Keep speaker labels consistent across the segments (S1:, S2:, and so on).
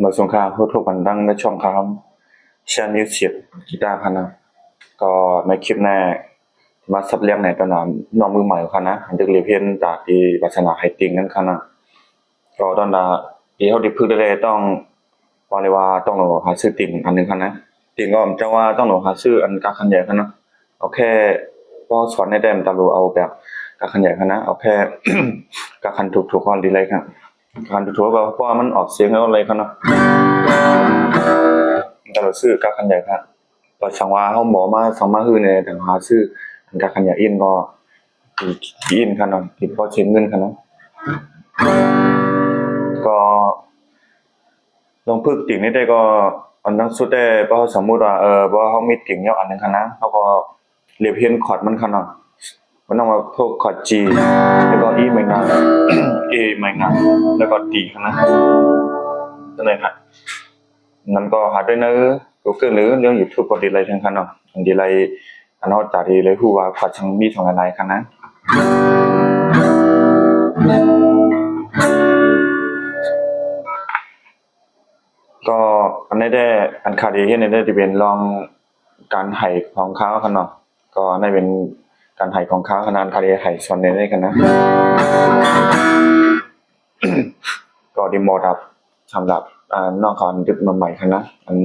S1: มาสงครามพูดทุกวันดังในช่องคำเชียร์นิวเสียบกีตาร์คันนะก็ในคลิปแรกมาสับเลี้ยงในตอนนั้นน้องมือใหม่คันนะดึกเรียเพียนจากที่วัฒนาไฮติงนั่นคันนะก็ตอนนั้นที่เขาดิพึกได้ต้องว่าเลยว่าต้องหาซื้อติ่งอันหนึ่งคันนะติ่งก็จะว่าต้องหาซื้ออันกาคันใหญ่คันนะเอาแค่พอสอนในแดมตาลูเอาแบบกาคันใหญ่คันนะเอาแค่ กาคันถูกๆก่อนดีเลยครับการถูกๆก็เพราะมันออกเสียงแล้วอะไรคันเนาะ แต่เราซื้อกาคันใหญ่ครับตอนช่างว่าเขาหมอมาสองมาฮือเนี่ยแต่หาซื้อกาคันใหญ่อินก็กี่อินคันเนาะกี่พอเช็งเงินคันเนาะก็ลองพึกติ่งนี่ได้ก็อันนั้นสุดได้เพราะสมมุติว่าเพราะเขามีติ่งเยอะอันนึงคันนะเขาก็เรียบเพียนคอร์ดมันคันเนาะมันต้องมาพวกคอร์ด G แล้วก็ E ไมเนอร์ A ไมเนอร์แล้วก็ D คันนะนั่นเลยครับนั่นก็หาด้วยเนื้อก็คือหรือเรื่อง YouTube ก็ดีเลยทั้งคันเนาะดีเลยอันนอกจากดีเลยฮู้ว่าคอร์ดช่างมีช่องอะไรคันนะก็อันนี้ได้อันคาดีที่ในได้เป็นลองการไห่ของเขาคันเนาะก็อันนี้เป็นการไห่ของเขาขนาดคาดีไห่ส่วนในได้กันนะ ก็ดีโมดับสำหรับนอกจากดึกมาใหม่คันนะอัน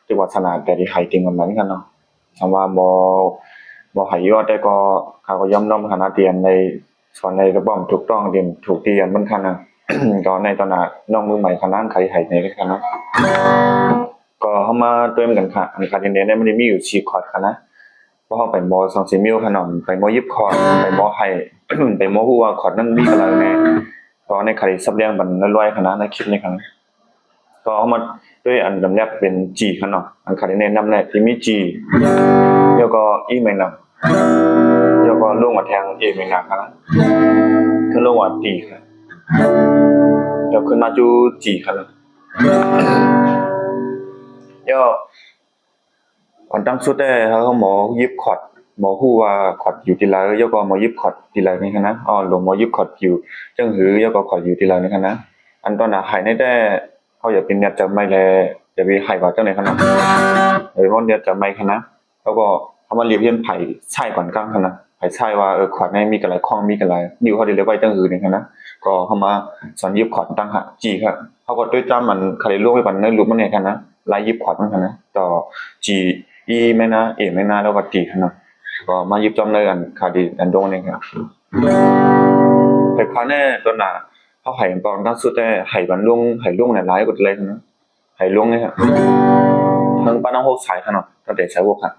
S1: ที่วัฒนาแต่ที่ไห่ติงมาใหม่คันเนาะคำว่าบ่ไห่ยอดได้ก็เขาก็ย่อมน้อมคณะเตียนในส่วนในกระบอกถูกต้องเตียนถูกเตียนมันคันนะ ก็ในตอนนั้นน้องมือใหม่คณะใครไห่ในคันนะก็เข้ามาด้วยกันค่ะอันคาเดนเนี่ยมันมีอยู่4คอร์ดคันนะเพราะเขาไปม2-4มิลขนมไปมยิบคอร์ดไปมไห่ ไปมฮู้ว่าคอร์ดนั้นมีอะไรแน่ก็ในคดีสับเรียงบันลอยๆขนาดในคลิปในครั้งก็เอามาด้วยอันดำแนบเป็น G ขนาดอันคดีแนะนำแรกที่มี G แล้วก็ E ไมเนอร์แล้วก็ลงมาแทง A ไมเนอร์ครับขึ้นลงมา D ครับแล้วขึ้นมาจู G ครับย่ออันตั้งสุดได้เขาหมอยิบคอร์ดหมอฮู้ว่าคอร์ดอยู่ที่ไหนแล้วก็หมอยิบคอร์ดที่ไหนนี่ครับนะลงหมอยิบคอร์ดอยู่จังหือแล้วก็คอร์ดอยู่ที่ไหนนี่ครับนะอันตอนน่ะหายในได้เขาอย่าเป็นเนี่ยจะไม่แลจะไปหายว่าจังไหนครับนะว่าเนี่ยจะไม่ครับนะแล้วก็เขามาเรียบเรียนไผ่ใช่ก่อนกลางครับนะไผ่ใช่ว่าคอร์ดในมีกันหลายข้องมีกันหลายนิ้วเขาได้เรียกไว้จังหือนี่ครับนะก็เขามาสอนยิบคอร์ดตั้งหาจีครับเขาก็ด้วยจ้ามันคาริโลให้มันในรูปมันเนี่ยครับนะลายยิบคอร์ดมันครับนะต่อ G E ไม่นะ A ไม่นะแล้วก็ D ครับนะก็มายิบจำเลยอันคาดีอันโดนนี่ครับไผ่พาแน่ตัวหนาเขาไห่ตอนตั้งสุดแต่ไห่บันลุงไห่ลุงเนี่ยหลายกว่าเลยครับนะไห่ลุงเนี่ยครับทั้งป้าน้องหกสายครับเนาะตั้งแต่สายหกครับ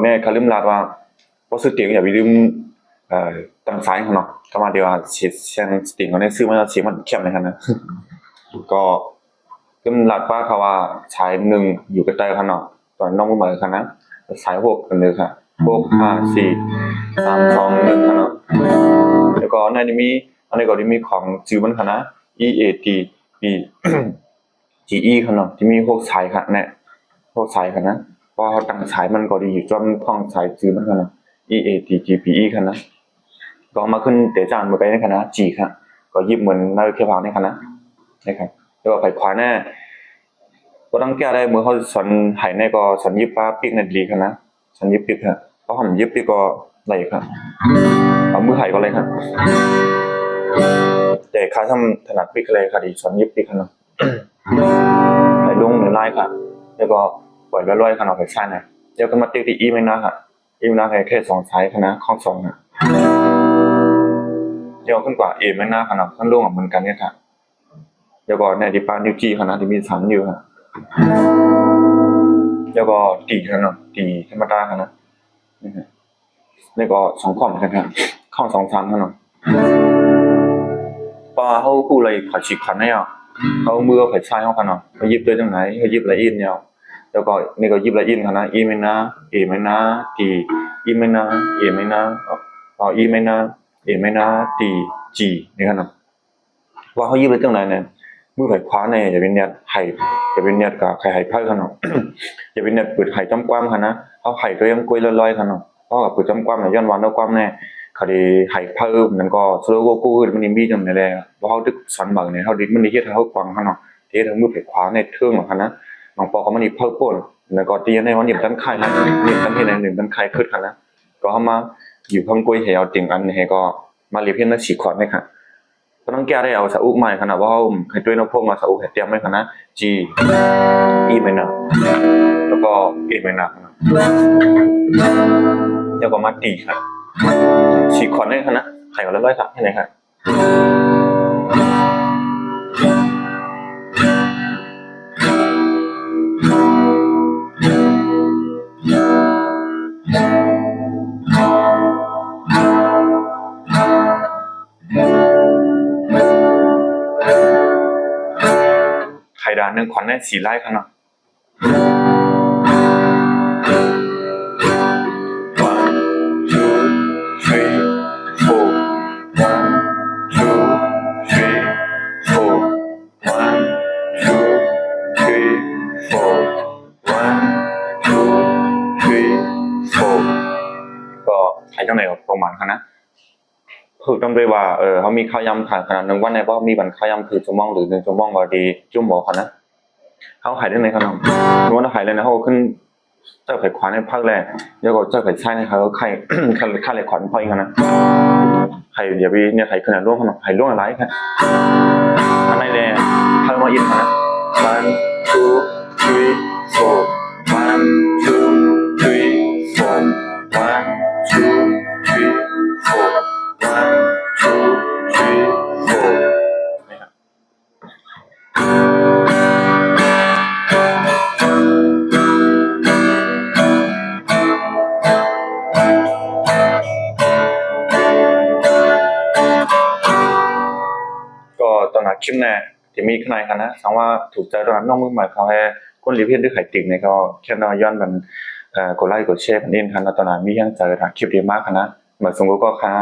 S1: แม่เขาลืมลาดว่าว่าสุดเตียงอย่าไปลืมตั้งสายครับเนาะก็มาเดี๋ยวเสียงสติงเขาเนี่ยซื้อมาเสียงมันเข้มเลยครับนะก็ลืมลาดป้าเขาว่าสายหนึ่งอยู่ใกล้ๆครับเนาะตอนน้องมือใหม่ครับนะสายหกกันเลยครับ6 5 4 3 2 1ครับเนาะแล้วก็ในนี้มีอันนี้ก็มีของจื่อมันครับนะ E A T B G E ครับเนาะที่มี6สายครับเนี่ย6สายครับนะพอตั้งสายมันก็ดีอยู่จอมห้องสายจื่อมันครับนะ E A T G P E ครับนะก็มาขึ้นเตจานมาไปในคณะ G ครับก็ยิบเหมือนในเคพาในคณะนะครับแล้วก็ไขขวาแน่ก็ต้องแก้ได้เมื่อเขาสอนไห้ในก็สอนยิบป้าปิ๊กในดีครับนะสอนยิบปิ๊กครับเพราะผมยิบปิ๊กก็ไหลครับเอามือไห้ก็เลยครับแต่ข้าทำถนัดปิ๊กเลยค่ะดีสอนยิบปิ๊กครับเนาะไห้ลงหรือไล่ค่ะแล้วก็ปล่อยลอยๆค่ะเนาะไปซ่านะเดี๋ยวก็มาติ๊กที่อีไม่น่าค่ะอีไม่น่าแค่2สายค่ะนะข้อง2นะเดี๋ยวขึ้นกว่าเอไม่น่าค่ะเนาะขั้นลงเหมือนกันเนี่ยค่ะเดี๋ยวก็ในที่ป้านิ้วจี้ค่ะนะที่มี3นิ้วค่ะแล้วก็ตีค่ะเนาะตีธรรมดาค่ะนะนี่ก็2ข้อเหมือนกันครับข้อ2 3ค่ะเนาะปอเขาพูดอะไรขอฉีกขันให้เขามือเขาใช้เขาค่ะเนาะเขายิบด้วยตรงไหนเขายิบละอินเนี่ยแล้วก็นี่ก็ยิบละอินค่ะนะอีไม่นะเอไม่นะตีอีไม่นะเอไม่นะอีไม่นะเอไม่นะตีจีนี่ค่ะเนาะว่าเขายิบด้วยตรงไหนเนี่ยมือไข่คว้าเนี่ยอย่าเป็นเนี่ยไห่อย่าเป็นเนี่ยกับไข่ไห่ไพ่ค่ะเนาะอย่าเป็นเนี่ยเปิดไห่จ้ำกว้ามค่ะนะเขาไห่ก็ยังกล้วยลอยๆค่ะเนาะเพราะกับเปิดจ้ำกว้ามเนี่ยย้อนวันแล้วกว้ามแน่ เขาได้ให้เพิ่มนั้นก็สโลโกกูมันนี่มีจังได๋แหละว่าเฮาดึกสอนบังเนี่ยเฮาดิมันนี่เฮ็ดให้เฮากวางข้างเนาะเฮ็ดให้มือไปขวาในเทิงหรอกคั่นนะน้องปอก็มันนี่เพิ่มป่นแล้วก็ตีในวันนี้ตันไข่นะนี่ตันเฮ็ดให้1ตันไข่ขึ้นคั่นนะก็เฮามาอยู่ข้างกุ้ยให้เอาติ่งอันให้ก็มาเรียนเพียนนักสีขอดให้ค่ะก็ต้องแก้ได้เอาสะอุใหม่คั่นนะว่าเฮาให้ด้วยน้องพวกมาสะอุให้เตรียมไว้คั่นนะ G E minor แล้วก็ A minor แล้วก็มาตีครับสีขอดได้คั่นนะไข่ก็ร้อยๆสักให้ไหนครับไข่ดาน1ขวัญได้4ไร่คั่นเนาะไข่จังไหนประมาณคั่นนะคือต้องด้วยว่าเฮามีข้าวยำขายขนาด1วันได้บ่มีวันข้าวยำคือชั่วโมงหรือ1ชั่วโมงก็ดีจุ่มบ่คั่นนะเฮาขายได้ไหนคั่นเนาะสมมุติว่าขายเลยนะเฮาขึ้นเจ้าไข่ขวานในภาคแรกแล้วก็เจ้าไข่ใช้ในเขาไข่ค่าเลยขวัญพออีกคั่นนะไข่เดี๋ยวเนี่ยไข่ขนาดร่วงคั่นเนาะไข่ร่วงหลายคั่นอันไหนแลเพิ่มมาอีกคั่นนะ 1 2 3 4 1 2 3 4 1 2 3 4 1 2 3 4นี่ครับก็ตอนหาคลิปเนี่ยที่มีข้างในคั่นนะสังว่าถูกใจตอนนั้นน้องมือใหม่เขาให้คนรีวิวด้วยไข่ติ๊กเนี่ยก็แค่น้อยย้อนมันกดไลค์กดแชร์กันเองคั่นนะตอนนั้นมียังเจอทางคลิปดีมากคั่นนะเหมือนสมมุติก็ค่ะ